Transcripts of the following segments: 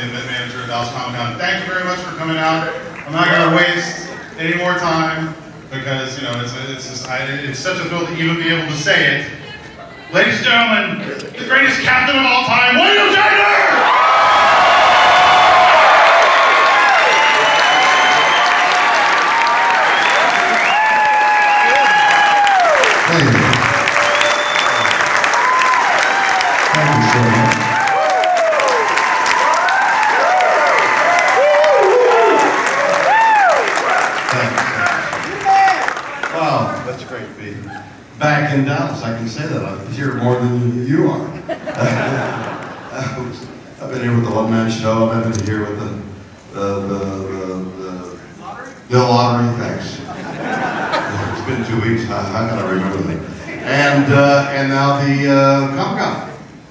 event manager at Dallas Comic Con. Thank you very much for coming out. I'm not going to waste any more time because, you know, it's such a thrill to even be able to say it. Ladies and gentlemen, the greatest captain of all time, William Shattner! Back in Dallas, I can say that. I'm here more than you are. I've been here with the one-man show. I've been here with the lottery. Thanks. It's been 2 weeks. I gotta remember that. And now the Comic-Con.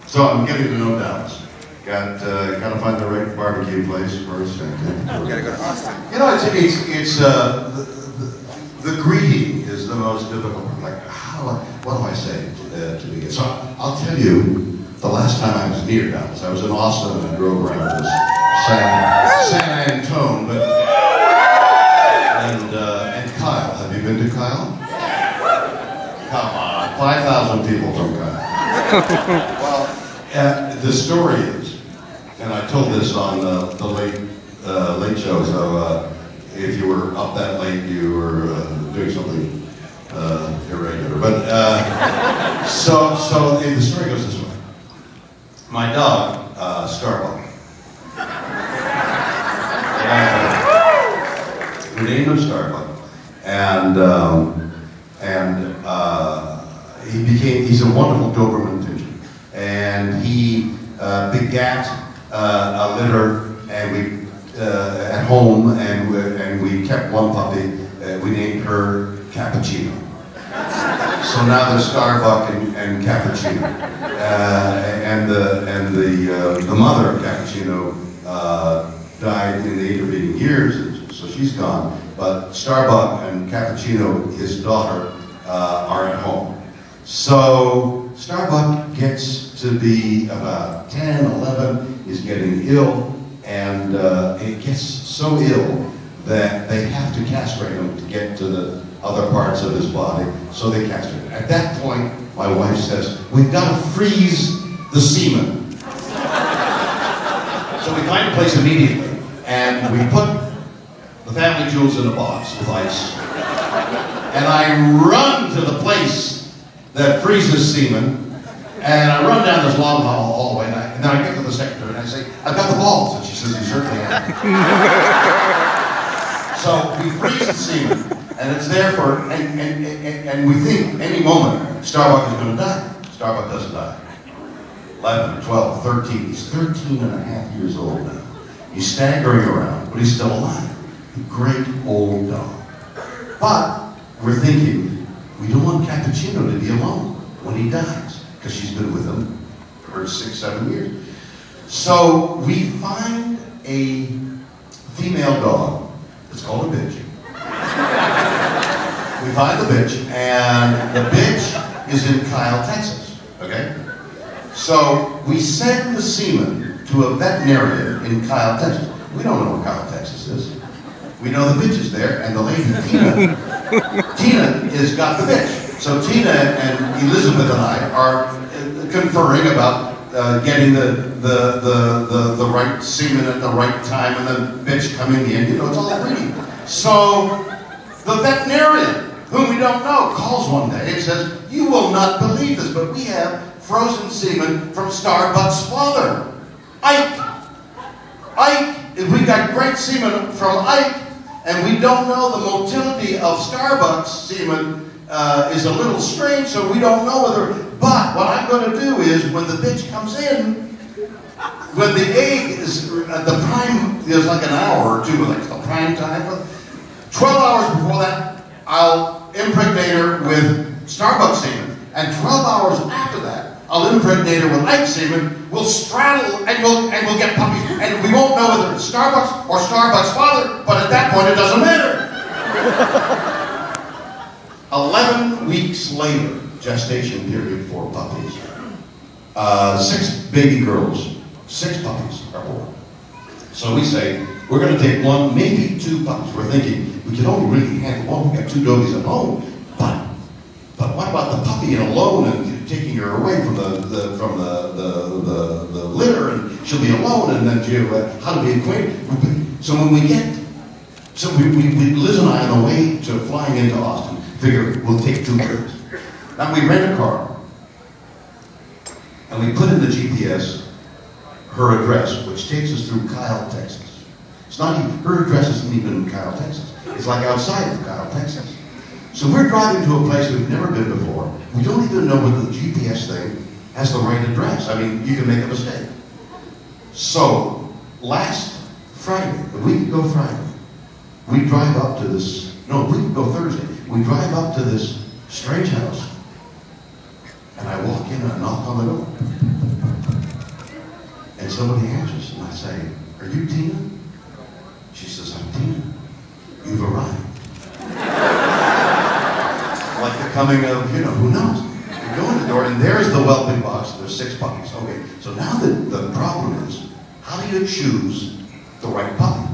So I'm getting to know Dallas. Gotta find the right barbecue place first. We gotta go to Austin. You know, it's the greeting is the most difficult. Like, what do I say to begin? So I'll tell you, the last time I was near Dallas, I was in Austin and I drove around to San Antone, and Kyle. Have you been to Kyle? Come on, 5,000 people from Kyle. Well, the story is, and I told this on the late show, so if you were up that late, you were doing something irregular. But so the story goes this way. My dog, Starbuck. We named him Starbuck, and he's a wonderful Doberman pigeon, and he begat a litter, and we at home, and we kept one puppy. We named her Cappuccino. So now there's Starbuck and Cappuccino, and the mother of Cappuccino died in the intervening years, so she's gone. But Starbuck and Cappuccino, his daughter, are at home. So Starbuck gets to be about 10, 11, is getting ill, and it gets so ill that they have to castrate him to get to the other parts of his body, so they castrate him. At that point, my wife says, we've got to freeze the semen. So we find a place immediately, and we put the family jewels in a box with ice, and I run to the place that freezes semen, and I run down this long hallway, and then I get to the secretary, and I say, I've got the balls, and she says, you certainly have. So we freeze the semen, and it's there for, and we think any moment Starbuck is going to die. Starbuck doesn't die. 11, 12, 13, he's 13 and a half years old now. He's staggering around, but he's still alive. A great old dog. But we're thinking, we don't want Cappuccino to be alone when he dies, because she's been with him for 6, 7 years. So we find a female dog. It's called a bitch. We find the bitch, and the bitch is in Kyle, Texas, okay? So we send the semen to a veterinarian in Kyle, Texas. We don't know where Kyle, Texas is. We know the bitch is there, and the lady, Tina has got the bitch. So Tina and Elizabeth and I are conferring about getting the right semen at the right time, and the bitch coming in. You know, it's all breeding. So the veterinarian, whom we don't know, calls one day and says, you will not believe this, but we have frozen semen from Starbuck's father, Ike. Ike, we got great semen from Ike, and we don't know the motility of Starbuck's semen is a little strange, so we don't know whether, but what I'm going to do is, when the bitch comes in, when the egg is, the prime, there's like an hour or two, like the prime time, 12 hours before that, I'll impregnate her with Starbucks semen, and 12 hours after that, I'll impregnate her with Ike semen, we'll straddle, and we'll get puppies, and we won't know whether it's Starbucks or Starbucks' father, but at that point it doesn't matter. 11 weeks later, gestation period for puppies, 6 baby girls, 6 puppies are born. So we say, we're going to take one, maybe two puppies. We're thinking, we can only really handle one. We've got 2 dogies at home. But what about the puppy in alone and taking her away from the litter, and she'll be alone, and then how to be acquainted. So when we get, Liz and I on the way to flying into Austin, figure we'll take 2 trips. Now we rent a car, and we put in the GPS her address, which takes us through Kyle, Texas. It's not even, her address isn't even in Kyle, Texas. It's like outside of Kyle, Texas. So we're driving to a place we've never been before. We don't even know whether the GPS thing has the right address. I mean, you can make a mistake. So last Friday, a week ago Friday, we drive up to this, no, a week ago Thursday, we drive up to this strange house, and I walk in and I knock on the door. And somebody answers, and I say, "Are you Tina?" She says, "I'm Tina. You've arrived." Like the coming of, who knows? You go in the door, and there's the whelping box, and there's 6 puppies. Okay, so now the problem is, how do you choose the right puppy?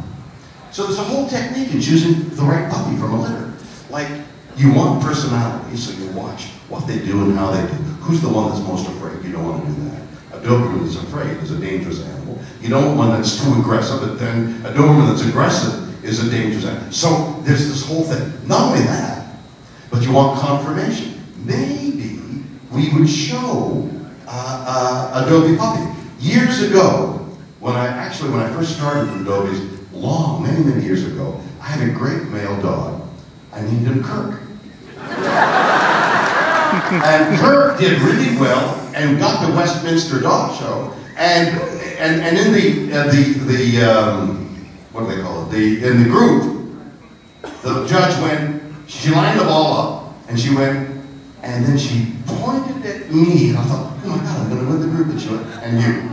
So there's a whole technique in choosing the right puppy from a litter. Like, you want personality, so you watch what they do and how they do. Who's the one that's most afraid? You don't want to do that. A Doberman is afraid, is a dangerous animal. You don't want one that's too aggressive, but then a Doberman that's aggressive is a dangerous animal. So there's this whole thing. Not only that, but you want confirmation. Maybe we would show a Dobie puppy. Years ago, when I first started with Dobies, many years ago, I had a great male dog. I named him Kirk. And Kirk did really well and got the Westminster Dog Show. And in what do they call it? In the group, the judge went. She lined them all up, and she went, and then she pointed at me, and I thought, oh my God, I'm going to win the group. And she went, and you,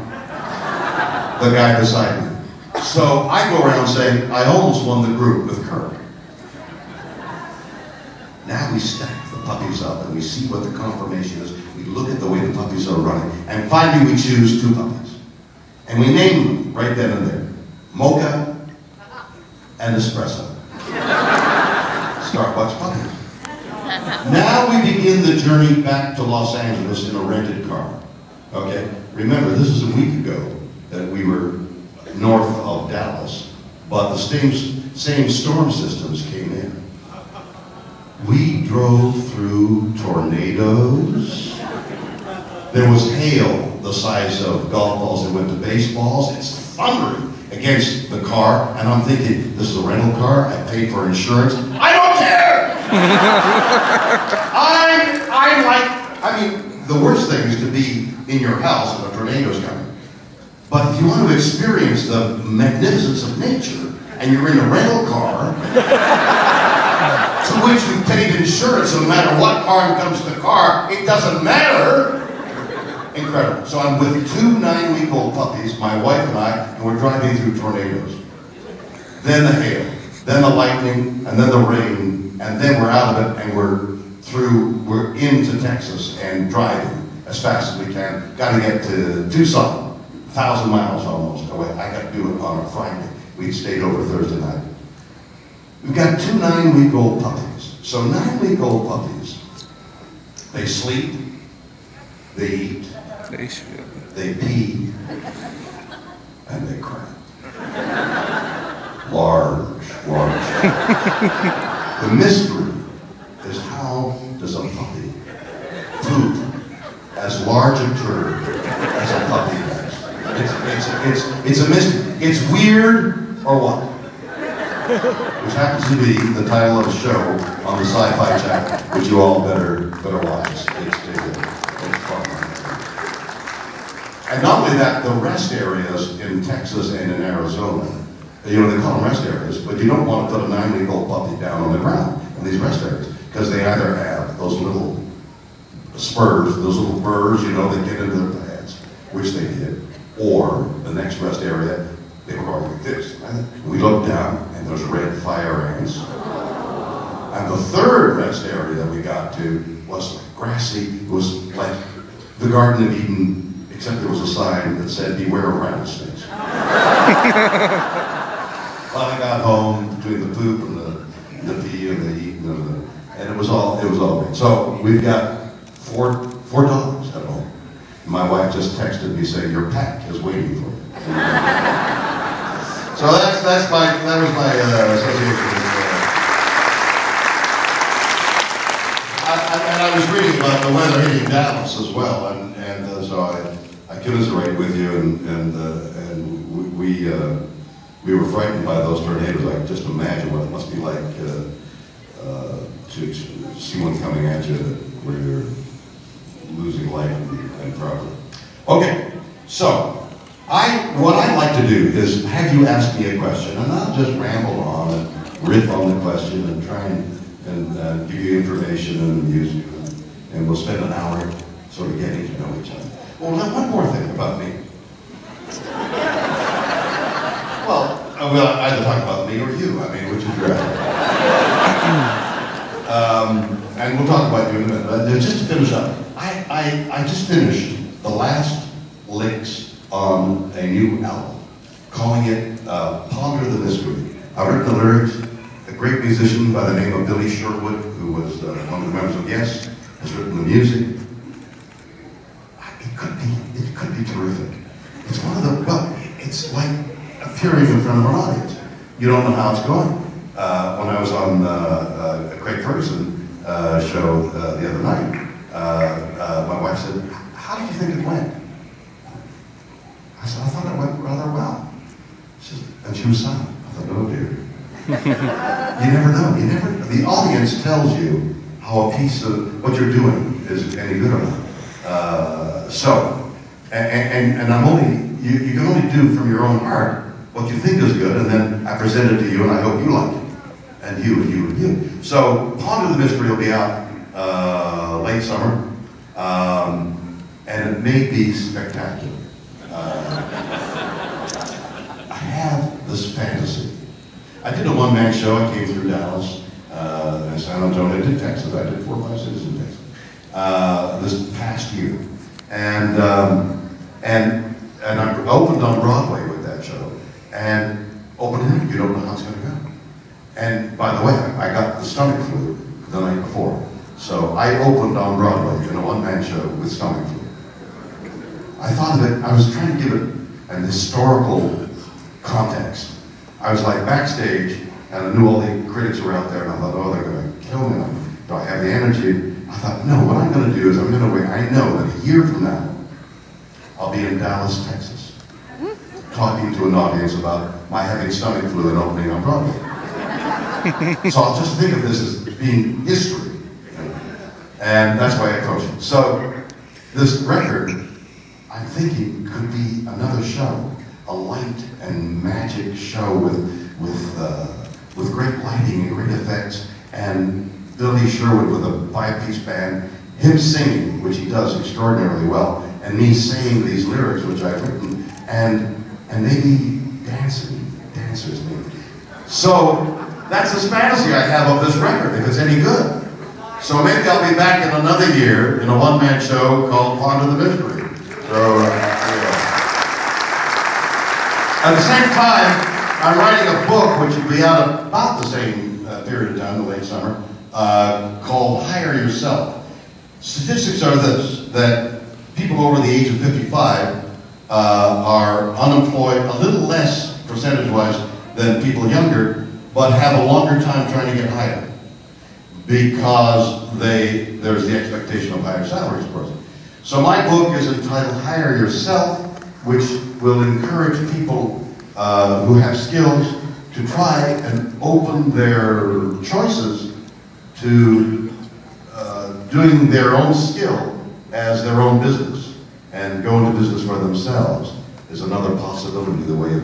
the guy beside me. So I go around saying, I almost won the group with Kirk. Now we stack the puppies up, and we see what the confirmation is. We look at the way the puppies are running, and finally we choose 2 puppies. And we name them right then and there. Mocha and Espresso. Starbucks puppies. Now we begin the journey back to Los Angeles in a rented car. Okay? Remember, this is a week ago that we were north of Dallas, but the same storm systems came in. We drove through tornadoes. There was hail the size of golf balls that went to baseballs. It's thundering against the car, and I'm thinking, this is a rental car, I paid for insurance. I don't care! The worst thing is to be in your house and a tornado's coming. But if you want to experience the magnificence of nature, and you're in a rental car, to which we paid insurance, so no matter what harm comes to the car, it doesn't matter. Incredible. So I'm with 2 9-week-old puppies, my wife and I, and we're driving through tornadoes. Then the hail, then the lightning, and then the rain, and then we're out of it, and we're into Texas and driving as fast as we can. Got to get to Tucson, 1,000 miles almost away. I got to do it on a Friday. We'd stayed over Thursday night. We've got 2 9-week-old puppies. So 9-week-old puppies, they sleep, they eat, they pee, and they cry. Large. The mystery is, how does a puppy poop as large a turd as a puppy does? It's a mystery. It's weird, or what? Which happens to be the title of a show on the Sci-Fi Channel, which you all better watch. It's fun. And not only that, the rest areas in Texas and in Arizona, they call them rest areas, but you don't want to put a 9-week-old puppy down on the ground in these rest areas, because they either have those little spurs, those little burrs, that get into their pads, which they did, or the next rest area, they were going like this. We looked down, and there's red fire ants. And the third rest area that we got to was like grassy. It was like the Garden of Eden, except there was a sign that said, beware of rattlesnakes. Finally got home between the poop and the pee and the eat and it was all great. So we've got four dogs at home. My wife just texted me saying your pack is waiting for you. So that was my association with. And I was reading about the weather hitting Dallas as well, and so I commiserate with you, and we were frightened by those tornadoes. I just imagine what it must be like to see one coming at you where you're losing life and property. Okay, so what I'd like to do is have you ask me a question, and I'll just ramble on and riff on the question and try and give you information and amuse you, and we'll spend an hour sort of getting to know each other. Well, now one more thing about me. Well, we'll either talk about me or you. I mean, which is your and we'll talk about you in a minute. But just to finish up, I just finished the last licks on a new album, calling it Ponder the Mystery. I've written the lyrics. A great musician by the name of Billy Sherwood, who was one of the members of Yes, has written the music. It could be terrific. It's one of the, well, it's like appearing in front of an audience. You don't know how it's going. When I was on Craig Ferguson show the other night, my wife said, "How do you think it went?" I said, "I thought it went rather well." And she was silent. I thought, "Oh dear." You never know. The audience tells you how a piece of what you're doing is any good or not. And I'm only, you can only do from your own heart what you think is good, and then I present it to you, and I hope you like it. And you, and you, and you. So, Ponder the Mystery will be out late summer, and it may be spectacular. I have this fantasy. I did a one-man show. I came through Dallas, and San Antonio. I did Texas. I did 4 or 5 cities in Texas this past year, and I opened on Broadway with that show. And opening, you don't know how it's going to go. And by the way, I got the stomach flu the night before, so I opened on Broadway in a one-man show with stomach flu. I thought of it. I was trying to give it an historical context. I was like backstage, and I knew all the critics were out there, and I thought, oh, they're going to kill me. Do I have the energy? I thought, no, what I'm going to do is I'm going to wait. I know that a year from now, I'll be in Dallas, Texas, talking to an audience about my having stomach flu and opening on Broadway. So I'll just think of this as being history. And that's why I approach it. So this record, I'm thinking, could be another show. A light and magic show with great lighting and great effects, and Billy Sherwood with a 5-piece band, him singing, which he does extraordinarily well, and me saying these lyrics, which I've written, and maybe dancers maybe. So that's this fantasy I have of this record, if it's any good. So maybe I'll be back in another year in a one-man show called Ponder the Mystery. So, at the same time, I'm writing a book which will be out about the same period of time, the late summer, called Hire Yourself. Statistics are this, that people over the age of 55 are unemployed a little less percentage-wise than people younger, but have a longer time trying to get hired because there's the expectation of higher salaries, of course. So my book is entitled Hire Yourself, which will encourage people who have skills to try and open their choices to doing their own skill as their own business and go into business for themselves is another possibility, the way of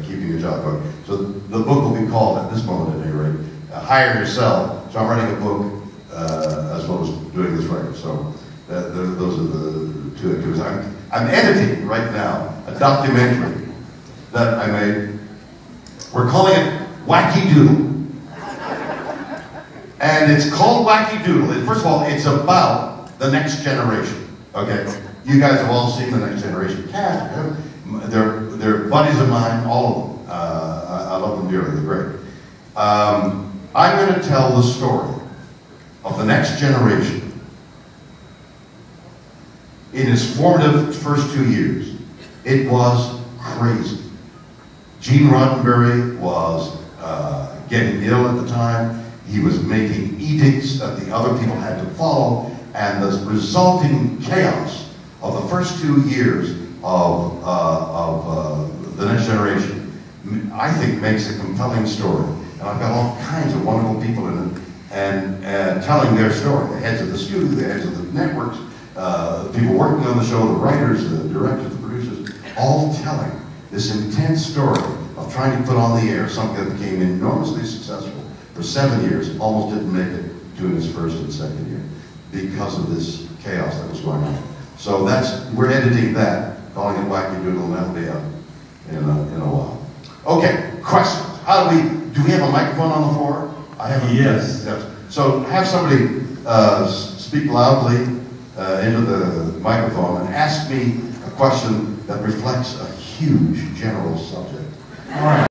keeping a job going. So the book will be called, at this moment at any rate, Hire Yourself. So I'm writing a book as well as doing this record. So those are the two activities. I'm editing right now a documentary that I made. We're calling it Wacky Doodle. And it's called Wacky Doodle. And first of all, it's about the next generation. Okay? You guys have all seen the Next Generation cast. they're buddies of mine, all of them. I love them dearly, they're great. I'm going to tell the story of the next generation in its formative first 2 years. It was crazy. Gene Roddenberry was getting ill at the time. He was making edicts that the other people had to follow, and the resulting chaos of the first 2 years of the next generation, I think, makes a compelling story. And I've got all kinds of wonderful people in it, and telling their story. The heads of the studio, the heads of the networks, the people working on the show, the writers, the directors, the producers, all telling this intense story of trying to put on the air something that became enormously successful for 7 years, almost didn't make it to its first and second year because of this chaos that was going on. So we're editing that, calling it Wacky Doodle, and that'll be up in a while. Okay, questions. Do we have a microphone on the floor? I have. Yes. So have somebody speak loudly into the microphone and ask me a question that reflects a huge general subject. All right.